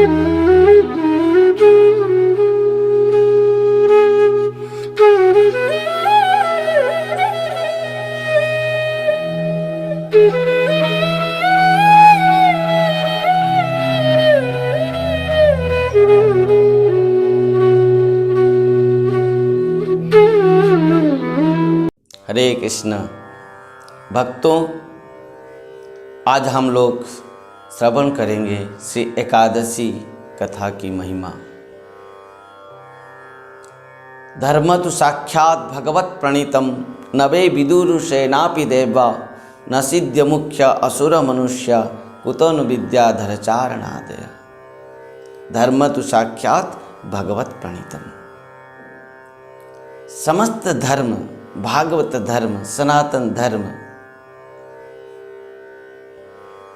हरे कृष्ण भक्तों, आज हम लोग श्रवण करेंगे श्री एकादशी कथा की महिमा। धर्म तो साक्षात भगवत प्रणीतम नवे विदुरुषेनापि देवा न सिद्ध मुख्य असुर मनुष्य कुतो न विद्याधर चारणादय। धर्म तो साक्षात भगवत प्रणीतम। समस्त धर्म, भागवत धर्म, सनातन धर्म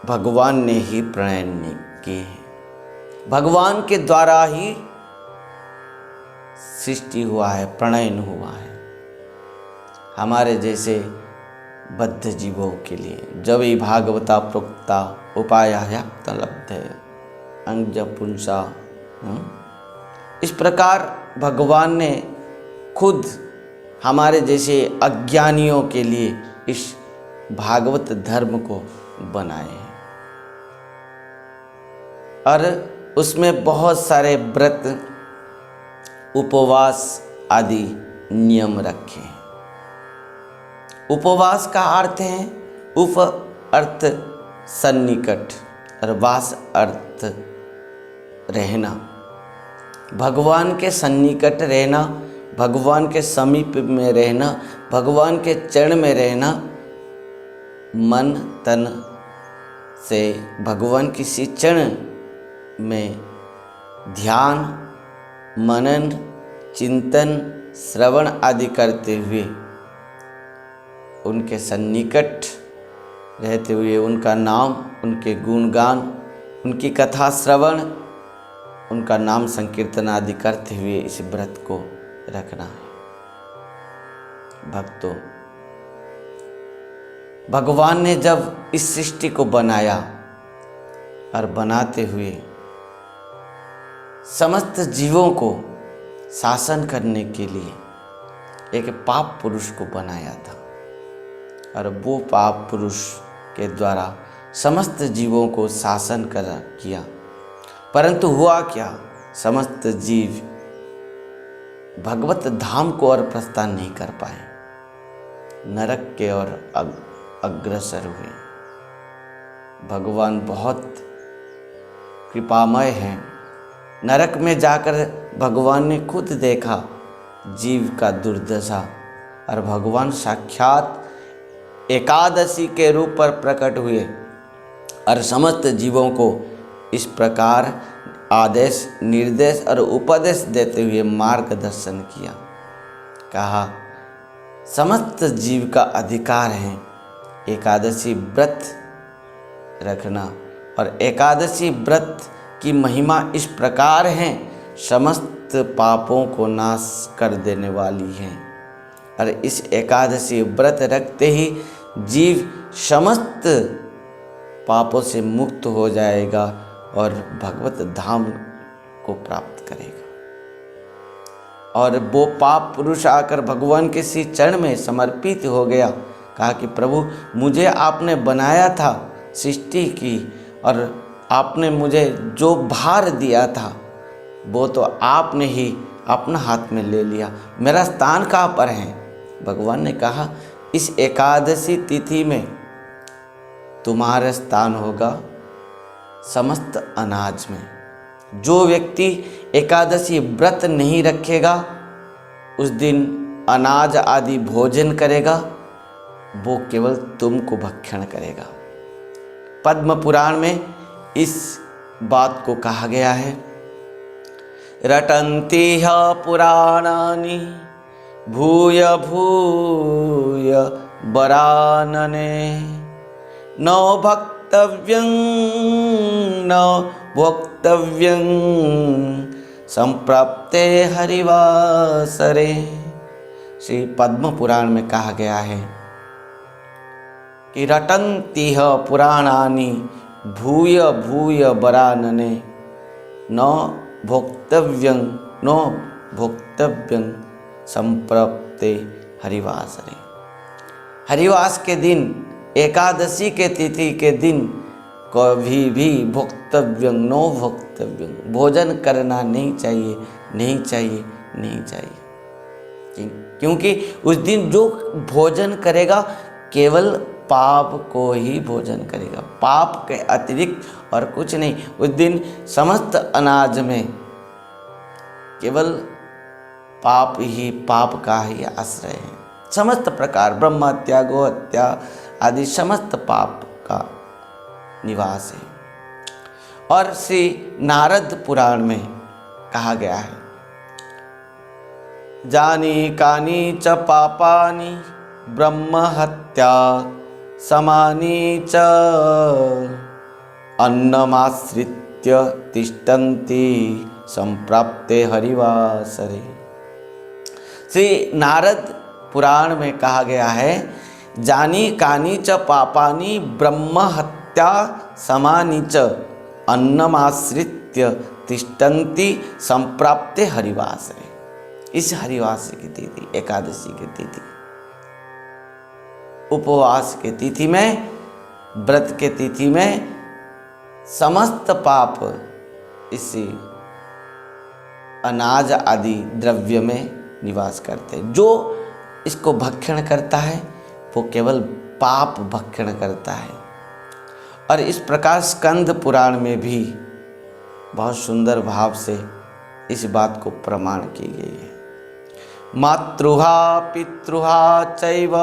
भगवान ने ही प्रणयन किए हैं। भगवान के द्वारा ही सृष्टि हुआ है, प्रणयन हुआ है। हमारे जैसे बद्ध जीवों के लिए जब ही भागवता प्रोक्ता उपाया तलब्धे अंज पुंसा। इस प्रकार भगवान ने खुद हमारे जैसे अज्ञानियों के लिए इस भागवत धर्म को बनाए हैं और उसमें बहुत सारे व्रत, उपवास आदि नियम रखे हैं। उपवास का अर्थ है उप अर्थ सन्निकट और वास अर्थ रहना। भगवान के सन्निकट रहना, भगवान के समीप में रहना, भगवान के चरण में रहना, मन तन से भगवान किसी चरण में ध्यान, मनन, चिंतन, श्रवण आदि करते हुए उनके सन्निकट रहते हुए उनका नाम, उनके गुणगान, उनकी कथा श्रवण, उनका नाम संकीर्तन आदि करते हुए इस व्रत को रखना है। भक्तों, भगवान ने जब इस सृष्टि को बनाया और बनाते हुए समस्त जीवों को शासन करने के लिए एक पाप पुरुष को बनाया था और वो पाप पुरुष के द्वारा समस्त जीवों को शासन किया। परंतु हुआ क्या, समस्त जीव भगवत धाम को और प्रस्थान नहीं कर पाए, नरक के ओर अग्रसर हुए। भगवान बहुत कृपामय हैं। नरक में जाकर भगवान ने खुद देखा जीव का दुर्दशा और भगवान साक्षात एकादशी के रूप पर प्रकट हुए और समस्त जीवों को इस प्रकार आदेश, निर्देश और उपदेश देते हुए मार्गदर्शन किया। कहा समस्त जीव का अधिकार है एकादशी व्रत रखना और एकादशी व्रत की महिमा इस प्रकार है, समस्त पापों को नाश कर देने वाली है और इस एकादशी व्रत रखते ही जीव समस्त पापों से मुक्त हो जाएगा और भगवत धाम को प्राप्त करेगा। और वो पाप पुरुष आकर भगवान के श्री चरण में समर्पित हो गया। कहा कि प्रभु, मुझे आपने बनाया था सृष्टि की और आपने मुझे जो भार दिया था वो तो आपने ही अपना हाथ में ले लिया, मेरा स्थान कहाँ पर है? भगवान ने कहा इस एकादशी तिथि में तुम्हारा स्थान होगा समस्त अनाज में। जो व्यक्ति एकादशी व्रत नहीं रखेगा, उस दिन अनाज आदि भोजन करेगा, वो केवल तुमको भक्षण करेगा। पद्म पुराण में इस बात को कहा गया है, रटन्ति ह पुराणानि भूय भूय वरानने न भक्तव्यं न भोक्तव्यं संप्राप्ते हरिवासरे। श्री पद्म पुराण में कहा गया है कि रटन्ति ह पुराणानि भूय भूय वरानने न भोक्तव्यं न भोक्तव्यं संप्रप्ते हरिवासरे। हरिवास के दिन, एकादशी के तिथि के दिन कभी भी भोक्तव्यं नो भोक्तव्यं, भोजन करना नहीं चाहिए, नहीं चाहिए, नहीं चाहिए। क्योंकि उस दिन जो भोजन करेगा केवल पाप को ही भोजन करेगा, पाप के अतिरिक्त और कुछ नहीं। उस दिन समस्त अनाज में केवल पाप ही, पाप का ही आश्रय है। समस्त प्रकार ब्रह्म हत्या, गो हत्या आदि समस्त पाप का निवास है। और श्री नारद पुराण में कहा गया है, जानी कानी च पापानि ब्रह्म हत्या समानी च अन्नमाश्रित्य तिष्ठन्ति संप्राप्ते हरिवासरे। श्री नारद पुराण में कहा गया है, जानी कानी च पापानि ब्रह्म हत्या समानी च अन्नमाश्रित्य तिष्ठन्ति संप्राप्ते हरिवासरे। इस हरिवास की तिथि, एकादशी की तिथि, उपवास के तिथि में, व्रत के तिथि में समस्त पाप इसी अनाज आदि द्रव्य में निवास करते हैं। जो इसको भक्षण करता है वो केवल पाप भक्षण करता है। और इस प्रकार स्कंद पुराण में भी बहुत सुंदर भाव से इस बात को प्रमाण की गई है। मातृहा पितृहा चैव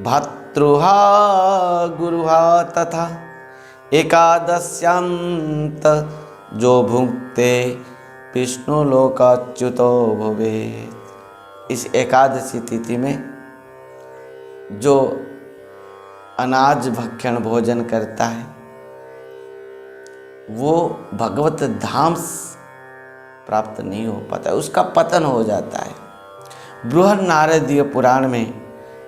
भातृहा गुरुहा तथा एकादश्यांत जो भुंक्ते विष्णु लोकाच्युतो भवेत्। इस एकादशी तिथि में जो अनाज भक्षण भोजन करता है वो भगवत धाम प्राप्त नहीं हो पाता, उसका पतन हो जाता है। बृहद नारदीय पुराण में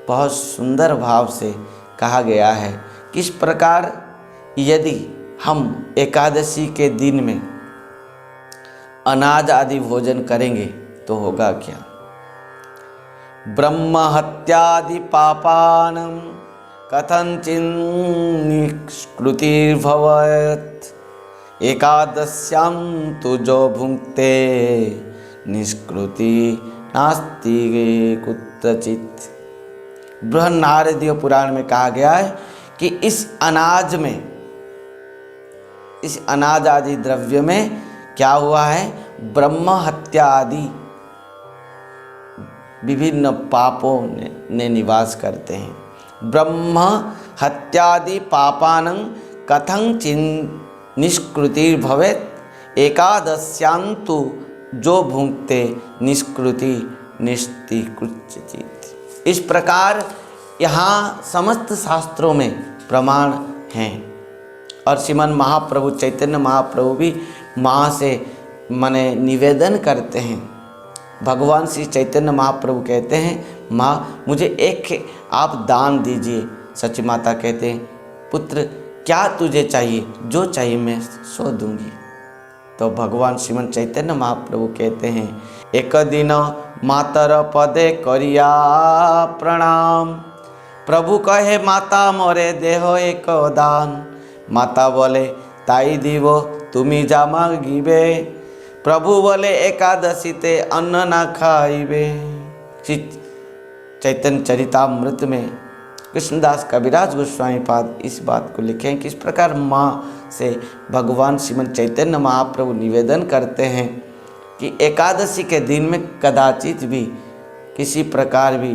बहुत सुंदर भाव से कहा गया है, किस प्रकार यदि हम एकादशी के दिन में अनाज आदि भोजन करेंगे तो होगा क्या। ब्रह्म हत्यादि पापानं कथंचिन् निष्कृतिर्भवेत् एकादश्यां तु जो भुंक्ते निष्कृति नास्ति कुत्रचित्। बृहद नारदीय पुराण में कहा गया है कि इस अनाज में, इस अनाज आदि द्रव्य में क्या हुआ है, ब्रह्म हत्या आदि विभिन्न पापों ने निवास करते हैं। ब्रह्म हत्यादि पापानं कथंचित् निष्कृतिर्भवेत् एकादश्यांतु जो भुंक्ते निष्कृति निष्टि कुत्रचित्। इस प्रकार यहाँ समस्त शास्त्रों में प्रमाण हैं। और श्रीमन महाप्रभु चैतन्य महाप्रभु भी माँ से माने निवेदन करते हैं। भगवान श्री चैतन्य महाप्रभु कहते हैं, माँ मुझे एक आप दान दीजिए। सची माता कहते हैं, पुत्र क्या तुझे चाहिए, जो चाहिए मैं सो दूंगी। तो भगवान श्रीमन चैतन्य महाप्रभु कहते हैं, एक दिन मातर पदे करिया प्रणाम, प्रभु कहे माता मोरे देह एक दान। माता बोले ताई दीवो तुमी जा मांगिबे, प्रभु बोले एकादशी ते अन्न ना खाइबे। चैतन्य चरितामृत में कृष्णदास कविराज गोस्वामी पाद इस बात को लिखे हैं कि इस प्रकार माँ से भगवान श्रीमन चैतन्य महाप्रभु निवेदन करते हैं कि एकादशी के दिन में कदाचित भी किसी प्रकार भी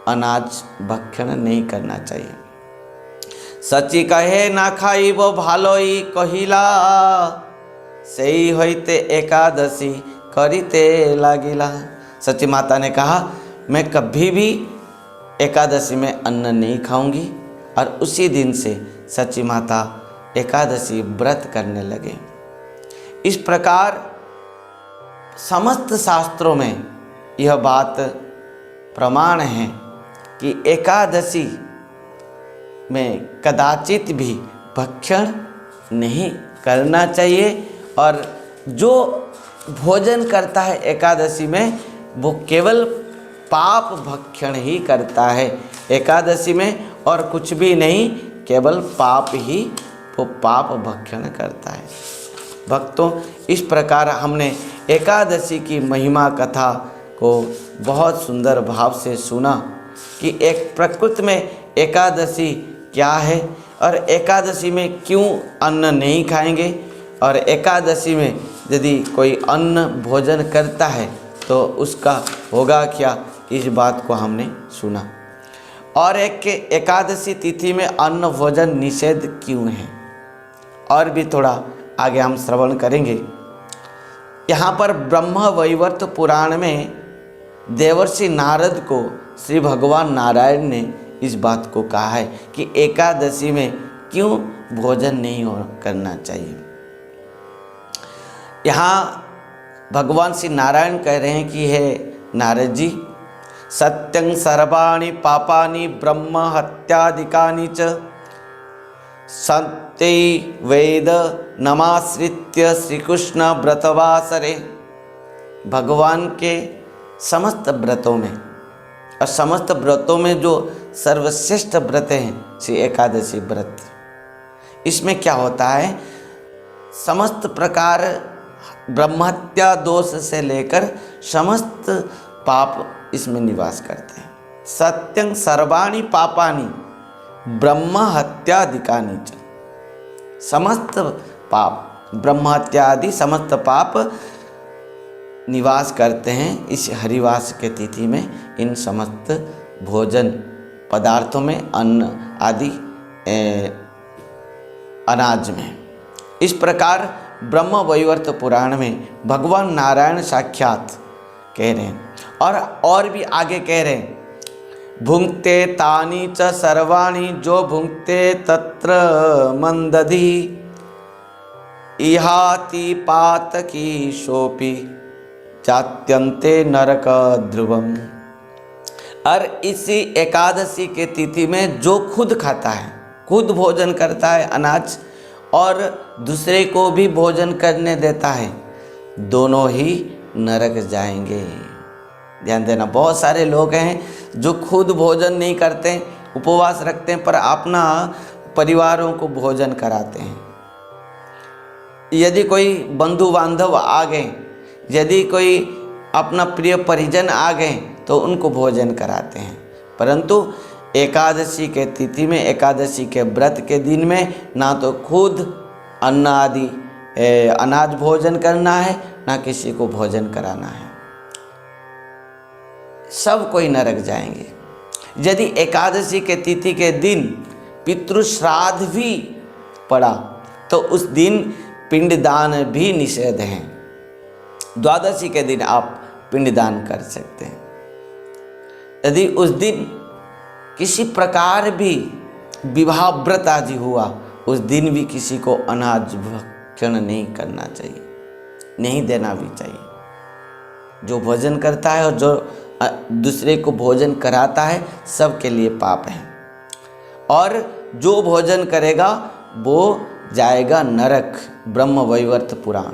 अनाज भक्षण नहीं करना चाहिए। सची कहे ना खाइबो भालोई कहिला, सही होते एकादशी करिते लागिला। सची माता ने कहा, मैं कभी भी एकादशी में अन्न नहीं खाऊंगी। और उसी दिन से सची माता एकादशी व्रत करने लगे। इस प्रकार समस्त शास्त्रों में यह बात प्रमाण है कि एकादशी में कदाचित भी भक्षण नहीं करना चाहिए। और जो भोजन करता है एकादशी में वो केवल पाप भक्षण ही करता है एकादशी में, और कुछ भी नहीं, केवल पाप ही वो पाप भक्षण करता है। भक्तों, इस प्रकार हमने एकादशी की महिमा कथा को बहुत सुंदर भाव से सुना कि एक प्रकृति में एकादशी क्या है और एकादशी में क्यों अन्न नहीं खाएंगे, और एकादशी में यदि कोई अन्न भोजन करता है तो उसका होगा क्या, इस बात को हमने सुना। और एक एकादशी तिथि में अन्न भोजन निषेध क्यों है, और भी थोड़ा आगे हम श्रवण करेंगे। यहाँ पर ब्रह्म वैवर्त पुराण में देवर्षि नारद को श्री भगवान नारायण ने इस बात को कहा है कि एकादशी में क्यों भोजन नहीं करना चाहिए। यहाँ भगवान श्री नारायण कह रहे हैं कि हे नारद जी, सत्यं सर्वाणि पापानि ब्रह्म हत्यादिकानि च सत्यै वेद नमाश्रित्य श्रीकृष्ण व्रतवासरे। भगवान के समस्त व्रतों में और समस्त व्रतों में जो सर्वश्रेष्ठ व्रत हैं श्री एकादशी व्रत, इसमें क्या होता है, समस्त प्रकार ब्रह्महत्या दोष से लेकर समस्त पाप इसमें निवास करते हैं। सत्यं सर्वाणि पापानि ब्रह्म हत्यादिकानि च, समस्त पाप ब्रह्म हत्या आदि समस्त पाप निवास करते हैं इस हरिवास के तिथि में, इन समस्त भोजन पदार्थों में, अन्न आदि अनाज में। इस प्रकार ब्रह्म वैवर्त पुराण में भगवान नारायण साक्षात कह रहे हैं, और भी आगे कह रहे हैं, भुंक्ते तानि च सर्वाणि जो भुंक्ते तत्र मंदधि इहाति पातकी शोपी जात्यन्ते नरक ध्रुवम। और इसी एकादशी के तिथि में जो खुद खाता है, खुद भोजन करता है अनाज, और दूसरे को भी भोजन करने देता है, दोनों ही नरक जाएंगे। ध्यान देना, बहुत सारे लोग हैं जो खुद भोजन नहीं करते, उपवास रखते हैं, पर अपना परिवारों को भोजन कराते हैं। यदि कोई बंधु बांधव आ गए, यदि कोई अपना प्रिय परिजन आ गए तो उनको भोजन कराते हैं, परंतु एकादशी के तिथि में, एकादशी के व्रत के दिन में ना तो खुद अन्न आदि अनाज भोजन करना है, ना किसी को भोजन कराना है, सब कोई नरक जाएंगे। यदि एकादशी के तिथि के दिन पितृश्राद्ध भी पड़ा तो उस दिन पिंडदान भी निषेध है। द्वादशी के दिन आप पिंडदान कर सकते हैं। यदि उस दिन किसी प्रकार भी विवाह व्रत आदि हुआ, उस दिन भी किसी को अनाज भक्षण नहीं करना चाहिए, नहीं देना भी चाहिए। जो भोजन करता है और जो दूसरे को भोजन कराता है, सबके लिए पाप है, और जो भोजन करेगा वो जाएगा नरक। ब्रह्म वैवर्त पुराण।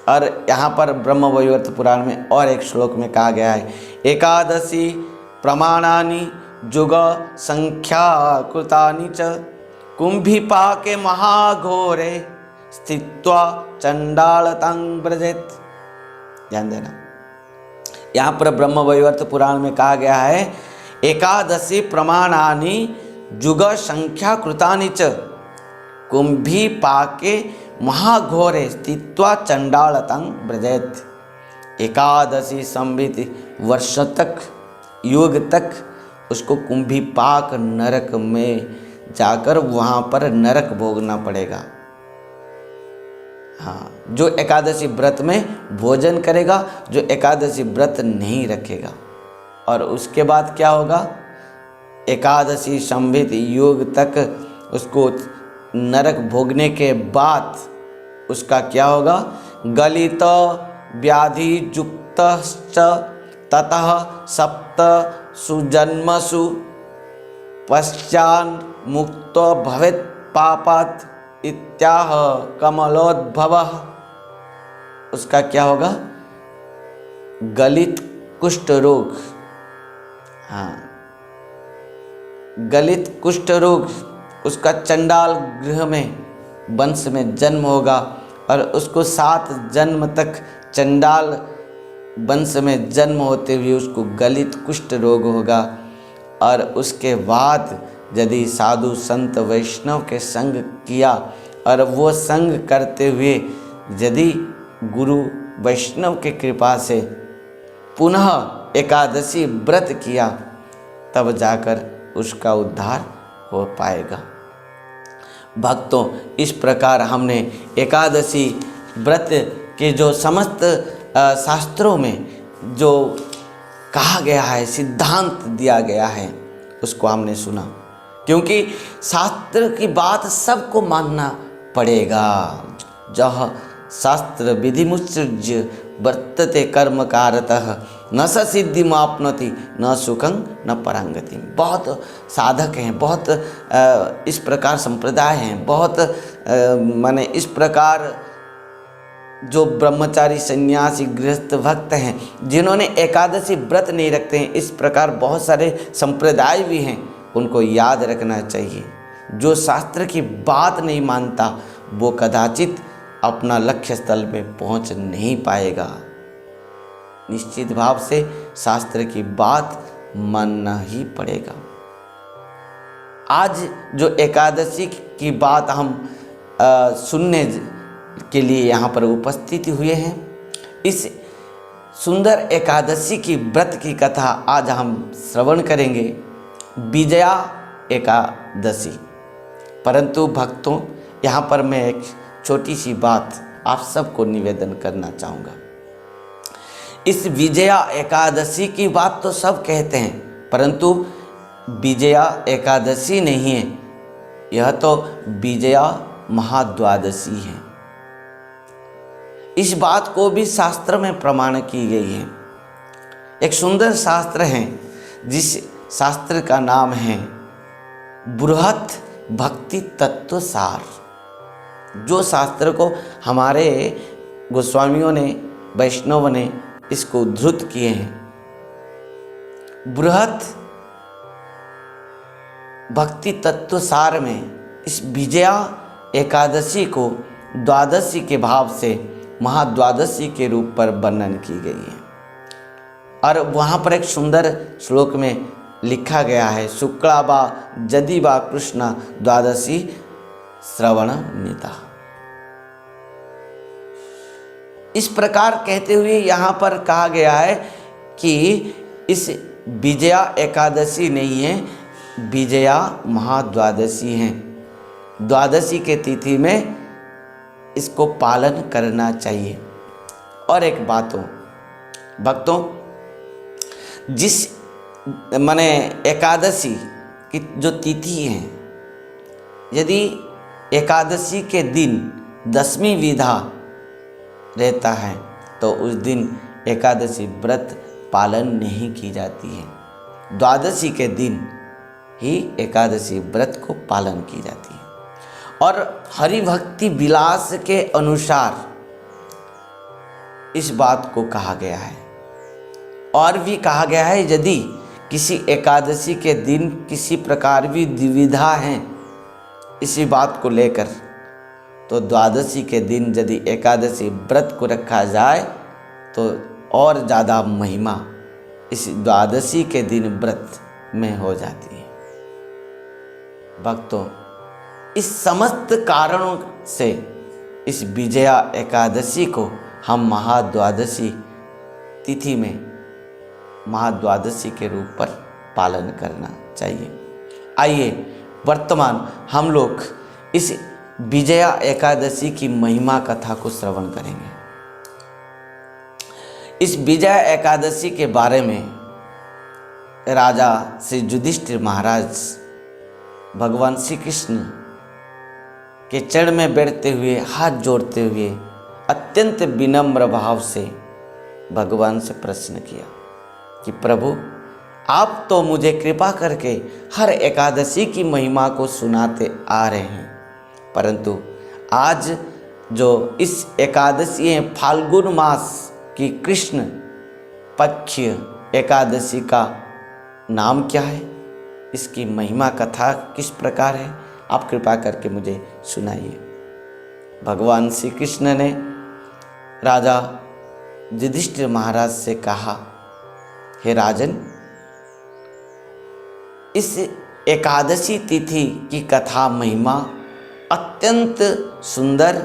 और यहाँ पर ब्रह्म वैवर्त पुराण में और एक श्लोक में कहा गया है, एकादशी प्रमाणानि जुग संख्या कृतानि च कुंभिपाके महाघोरे स्थित्वा चंडालतं व्रजेत। ध्यान देना, यहाँ पर ब्रह्म वैवर्त पुराण में कहा गया है, एकादशी प्रमाणानि जुग संख्या कृतानि च कुंभिपाके महाघोरे स्थित्वा चंडालतं व्रजेत। एकादशी संवित वर्ष तक, युग तक उसको कुंभिपाक नरक में जाकर वहाँ पर नरक भोगना पड़ेगा। हाँ, जो एकादशी व्रत में भोजन करेगा, जो एकादशी व्रत नहीं रखेगा। और उसके बाद क्या होगा, एकादशी संवित युग तक उसको नरक भोगने के बाद उसका क्या होगा, गलित व्याधि युक्तश्च ततः सप्त सुजन्मसु पश्चान् मुक्तो भवेत् पापात् इत्याह कमलोद्भवः। उसका क्या होगा? गलित कुष्ठ रोग। हाँ, गलित कुष्ठ रोग, उसका चंडाल गृह में वंश में जन्म होगा और उसको 7 जन्म तक चंडाल वंश में जन्म होते हुए उसको गलित कुष्ठ रोग होगा। और उसके बाद यदि साधु संत वैष्णव के संग किया और वो संग करते हुए यदि गुरु वैष्णव के कृपा से पुनः एकादशी व्रत किया, तब जाकर उसका उद्धार हो पाएगा। भक्तों, इस प्रकार हमने एकादशी व्रत के जो समस्त शास्त्रों में जो कहा गया है, सिद्धांत दिया गया है, उसको हमने सुना। क्योंकि शास्त्र की बात सबको मानना पड़ेगा। जह शास्त्र विधिमुत्सृज्य वर्तते कर्म कारतः न स सिद्धिमाप्नोति न सुखं न परांगति। बहुत साधक हैं, बहुत इस प्रकार संप्रदाय हैं, बहुत माने इस प्रकार जो ब्रह्मचारी सन्यासी गृहस्थ भक्त हैं जिन्होंने एकादशी व्रत नहीं रखते हैं, इस प्रकार बहुत सारे संप्रदाय भी हैं। उनको याद रखना चाहिए, जो शास्त्र की बात नहीं मानता वो कदाचित अपना लक्ष्य स्थल में पहुंच नहीं पाएगा। निश्चित भाव से शास्त्र की बात मानना ही पड़ेगा। आज जो एकादशी की बात हम सुनने के लिए यहाँ पर उपस्थित हुए हैं, इस सुंदर एकादशी की व्रत की कथा आज हम श्रवण करेंगे, विजया एकादशी। परंतु भक्तों, यहाँ पर मैं एक छोटी सी बात आप सबको निवेदन करना चाहूँगा। इस विजया एकादशी की बात तो सब कहते हैं, परंतु विजया एकादशी नहीं है, यह तो विजया महाद्वादशी है। इस बात को भी शास्त्र में प्रमाण की गई है। एक सुंदर शास्त्र है जिस शास्त्र का नाम है बृहत भक्ति तत्व सार। जो शास्त्र को हमारे गोस्वामियों ने, वैष्णव ने इसको उद्धृत किए हैं। बृहत भक्ति तत्व सार में इस विजया एकादशी को द्वादशी के भाव से महाद्वादशी के रूप पर वर्णन की गई है। और वहाँ पर एक सुंदर श्लोक में लिखा गया है, शुक्ला बा जदि बा कृष्ण द्वादशी श्रवण नीता। इस प्रकार कहते हुए यहाँ पर कहा गया है कि इस विजया एकादशी नहीं है, विजया महाद्वादशी है। द्वादशी के तिथि में इसको पालन करना चाहिए। और एक बात हो भक्तों, जिस माने एकादशी की जो तिथि है, यदि एकादशी के दिन 10वीं विधा रहता है तो उस दिन एकादशी व्रत पालन नहीं की जाती है। द्वादशी के दिन ही एकादशी व्रत को पालन की जाती है। और हरि भक्ति विलास के अनुसार इस बात को कहा गया है। और भी कहा गया है, यदि किसी एकादशी के दिन किसी प्रकार भी दुविधा है इसी बात को लेकर, तो द्वादशी के दिन यदि एकादशी व्रत को रखा जाए तो और ज़्यादा महिमा इस द्वादशी के दिन व्रत में हो जाती है। भक्तों, इस समस्त कारणों से इस विजया एकादशी को हम महाद्वादशी तिथि में महाद्वादशी के रूप पर पालन करना चाहिए। आइए वर्तमान हम लोग इस विजया एकादशी की महिमा कथा को श्रवण करेंगे। इस विजया एकादशी के बारे में राजा श्री युधिष्ठिर महाराज भगवान श्री कृष्ण के चरण में बैठते हुए, हाथ जोड़ते हुए अत्यंत विनम्र भाव से भगवान से प्रश्न किया कि प्रभु, आप तो मुझे कृपा करके हर एकादशी की महिमा को सुनाते आ रहे हैं, परंतु आज जो इस एकादशी है, फाल्गुन मास की कृष्ण पक्ष एकादशी का नाम क्या है, इसकी महिमा कथा किस प्रकार है, आप कृपा करके मुझे सुनाइए। भगवान श्री कृष्ण ने राजा युधिष्ठिर महाराज से कहा, हे राजन, इस एकादशी तिथि की कथा महिमा अत्यंत सुंदर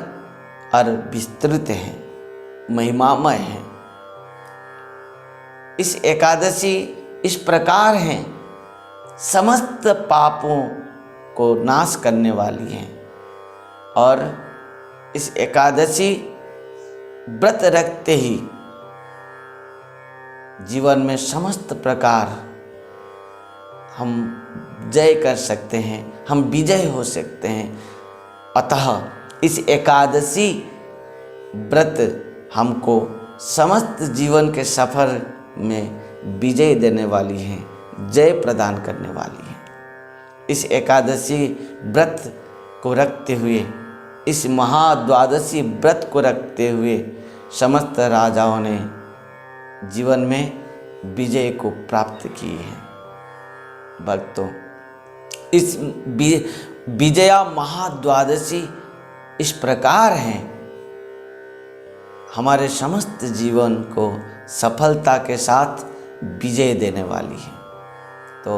और विस्तृत है, महिमामय है। इस एकादशी इस प्रकार है, समस्त पापों को नाश करने वाली है और इस एकादशी व्रत रखते ही जीवन में समस्त प्रकार हम जय कर सकते हैं, हम विजय हो सकते हैं। अतः इस एकादशी व्रत हमको समस्त जीवन के सफर में विजय देने वाली है, जय प्रदान करने वाली है। इस एकादशी व्रत को रखते हुए, इस महाद्वादशी व्रत को रखते हुए समस्त राजाओं ने जीवन में विजय को प्राप्त किए हैं। भक्तों, इस विजया महाद्वादशी इस प्रकार है, हमारे समस्त जीवन को सफलता के साथ विजय देने वाली है। तो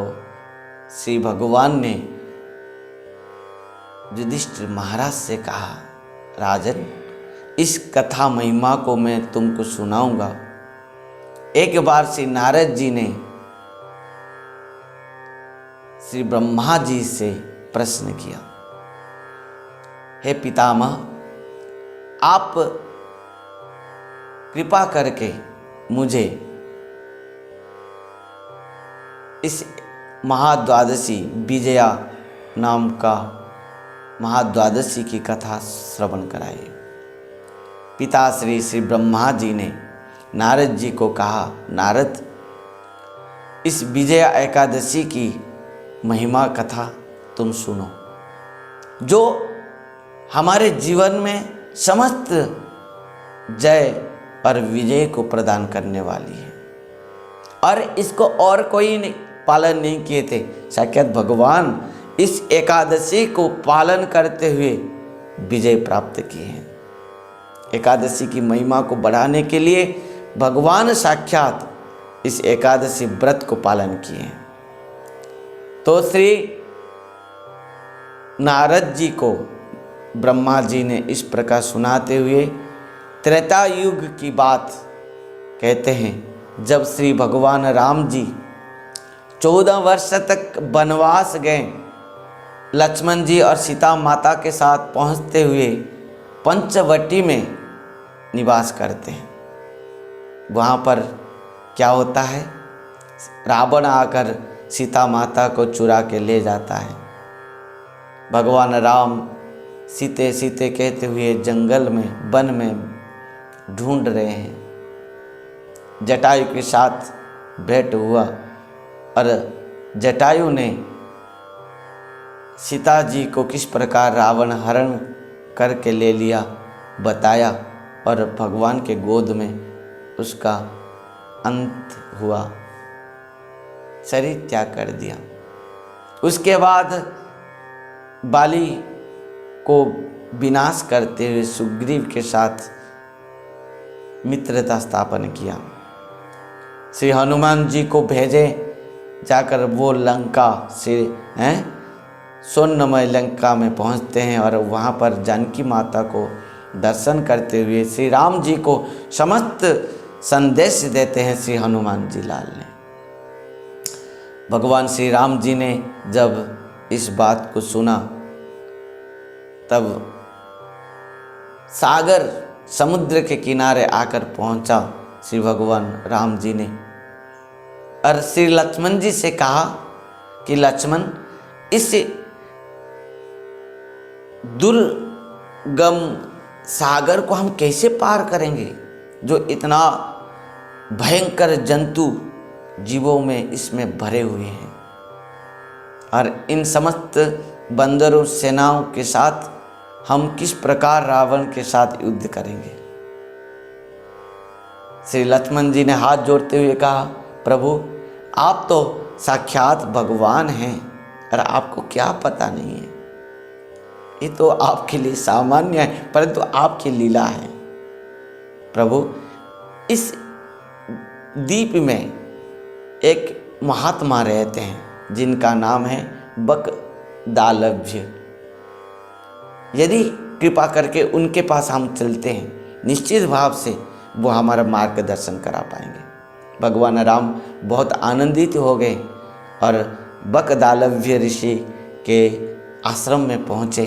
श्री भगवान ने युधिष्ठिर महाराज से कहा, राजन, इस कथा महिमा को मैं तुमको सुनाऊंगा। एक बार श्री नारद जी ने श्री ब्रह्मा जी से प्रश्न किया, हे पितामह, आप कृपा करके मुझे इस महाद्वादशी विजया नाम का महाद्वादशी की कथा श्रवण कराइए। पिता श्री ब्रह्मा जी ने नारद जी को कहा, नारद, इस विजया एकादशी की महिमा कथा तुम सुनो, जो हमारे जीवन में समस्त जय और विजय को प्रदान करने वाली है। और इसको और कोई पालन नहीं किए थे, साक्षात भगवान इस एकादशी को पालन करते हुए विजय प्राप्त किए हैं। एकादशी की महिमा को बढ़ाने के लिए भगवान साक्षात इस एकादशी व्रत को पालन किए हैं। तो श्री नारद जी को ब्रह्मा जी ने इस प्रकार सुनाते हुए त्रेता युग की बात कहते हैं, जब श्री भगवान राम जी 14 वर्ष तक वनवास गए, लक्ष्मण जी और सीता माता के साथ पहुंचते हुए पंचवटी में निवास करते हैं। वहाँ पर क्या होता है, रावण आकर सीता माता को चुरा के ले जाता है। भगवान राम सीते सीते कहते हुए जंगल में, वन में ढूंढ रहे हैं। जटायु के साथ भेंट हुआ और जटायु ने सीता जी को किस प्रकार रावण हरण करके ले लिया बताया और भगवान के गोद में उसका अंत हुआ, शरीर त्याग कर दिया। उसके बाद बाली को विनाश करते हुए सुग्रीव के साथ मित्रता स्थापन किया। श्री हनुमान जी को भेजे, जाकर वो लंका से स्वर्णमय लंका में पहुंचते हैं और वहाँ पर जानकी माता को दर्शन करते हुए श्री राम जी को समस्त संदेश देते हैं श्री हनुमान जी लाल ने। भगवान श्री राम जी ने जब इस बात को सुना, तब सागर समुद्र के किनारे आकर पहुंचा श्री भगवान राम जी ने और श्री लक्ष्मण जी से कहा कि लक्ष्मण, इस दुर्गम सागर को हम कैसे पार करेंगे, जो इतना भयंकर जंतु जीवों में इसमें भरे हुए हैं और इन समस्त बंदरों सेनाओं के साथ हम किस प्रकार रावण के साथ युद्ध करेंगे। श्री लक्ष्मण जी ने हाथ जोड़ते हुए कहा, प्रभु आप तो साक्षात भगवान हैं और आपको क्या पता नहीं है। ये तो आपके लिए सामान्य है, परंतु आपकी लीला है। प्रभु, इस द्वीप में एक महात्मा रहते हैं जिनका नाम है बकदालभ्य। यदि कृपा करके उनके पास हम चलते हैं, निश्चित भाव से वो हमारा मार्गदर्शन करा पाएंगे। भगवान राम बहुत आनंदित हो गए और बकदालभ्य ऋषि के आश्रम में पहुँचे।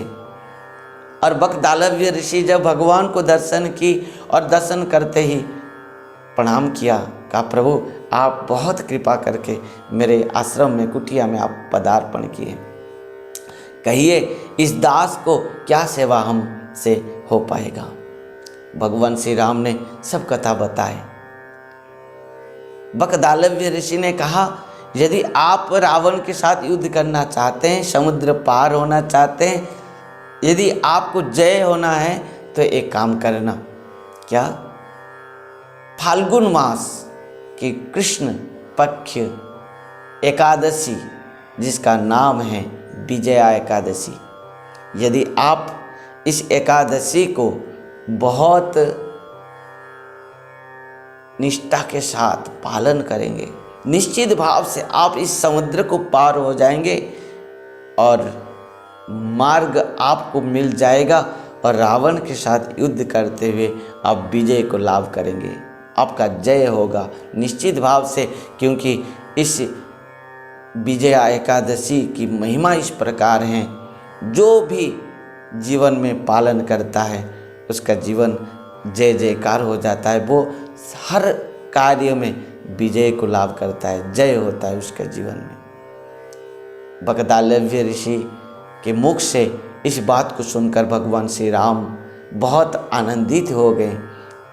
और बकदालभ्य ऋषि जब भगवान को दर्शन की और दर्शन करते ही प्रणाम किया, कहा, प्रभु आप बहुत कृपा करके मेरे आश्रम में, कुटिया में आप पदार्पण किए। कहिए इस दास को क्या सेवा हमसे हो पाएगा। भगवान श्री राम ने सब कथा बताए। बकदालभ्य ऋषि ने कहा, यदि आप रावण के साथ युद्ध करना चाहते हैं, समुद्र पार होना चाहते हैं, यदि आपको जय होना है तो एक काम करना। क्या? फाल्गुन मास की कृष्ण पक्ष एकादशी, जिसका नाम है विजया एकादशी, यदि आप इस एकादशी को बहुत निष्ठा के साथ पालन करेंगे, निश्चित भाव से आप इस समुद्र को पार हो जाएंगे और मार्ग आपको मिल जाएगा और रावण के साथ युद्ध करते हुए आप विजय को लाभ करेंगे। आपका जय होगा निश्चित भाव से, क्योंकि इस विजया एकादशी की महिमा इस प्रकार है, जो भी जीवन में पालन करता है उसका जीवन जय जयकार हो जाता है। वो हर कार्य में विजय को लाभ करता है, जय होता है उसके जीवन में। बकदालभ्य ऋषि के मुख से इस बात को सुनकर भगवान श्री राम बहुत आनंदित हो गए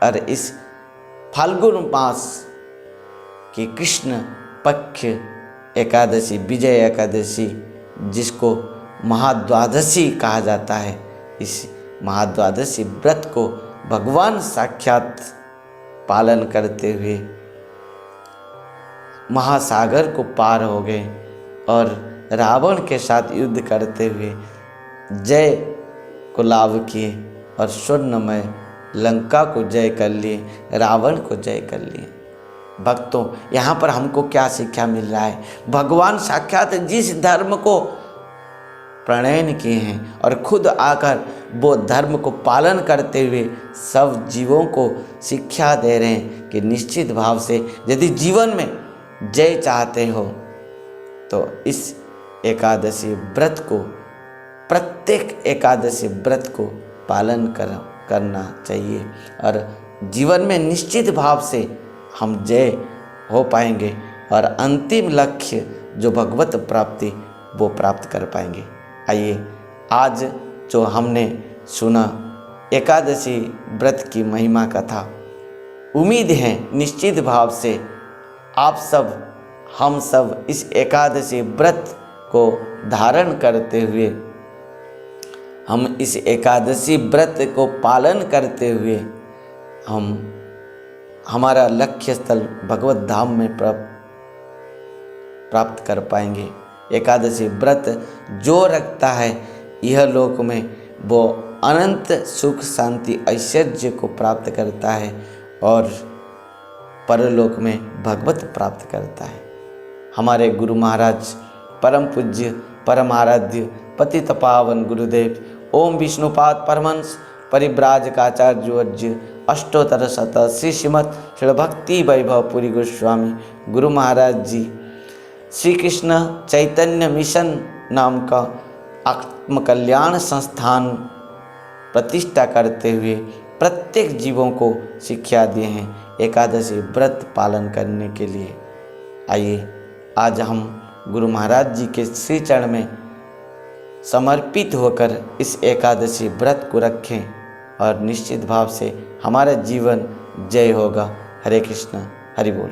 और इस फाल्गुन मास की कृष्ण पक्ष एकादशी, विजय एकादशी, जिसको महाद्वादशी कहा जाता है, इस महाद्वादशी व्रत को भगवान साक्षात पालन करते हुए महासागर को पार हो गए और रावण के साथ युद्ध करते हुए जय को लाभ किए और स्वर्णमय लंका को जय कर लिए, रावण को जय कर लिए। भक्तों, यहाँ पर हमको क्या शिक्षा मिल रहा है? भगवान साक्षात जिस धर्म को प्रणयन किए हैं और खुद आकर वो धर्म को पालन करते हुए सब जीवों को शिक्षा दे रहे हैं कि निश्चित भाव से यदि जीवन में जय चाहते हो तो इस एकादशी व्रत को, प्रत्येक एकादशी व्रत को पालन करना चाहिए और जीवन में निश्चित भाव से हम जय हो पाएंगे और अंतिम लक्ष्य जो भगवत प्राप्ति वो प्राप्त कर पाएंगे। आइए, आज जो हमने सुना एकादशी व्रत की महिमा कथा, उम्मीद है निश्चित भाव से आप सब, हम सब इस एकादशी व्रत को धारण करते हुए, हम इस एकादशी व्रत को पालन करते हुए हम हमारा लक्ष्य स्थल भगवत धाम में प्राप्त कर पाएंगे। एकादशी व्रत जो रखता है यह लोक में वो अनंत सुख शांति ऐश्वर्य को प्राप्त करता है और परलोक में भगवत प्राप्त करता है। हमारे गुरु महाराज परम पूज्य परम आराध्य पतित पावन गुरुदेव ओम विष्णुपाद परमहंस परिव्राजकाचार्य अष्टोत्तर शत श्री श्रीमद श्री भक्ति वैभव पुरी गोस्वामी गुरु महाराज जी श्री कृष्ण चैतन्य मिशन नाम का आत्मकल्याण संस्थान प्रतिष्ठा करते हुए प्रत्येक जीवों को शिक्षा दिए हैं एकादशी व्रत पालन करने के लिए। आइए, आज हम गुरु महाराज जी के श्री चरण में समर्पित होकर इस एकादशी व्रत को रखें और निश्चित भाव से हमारा जीवन जय होगा। हरे कृष्ण, हरि बोल।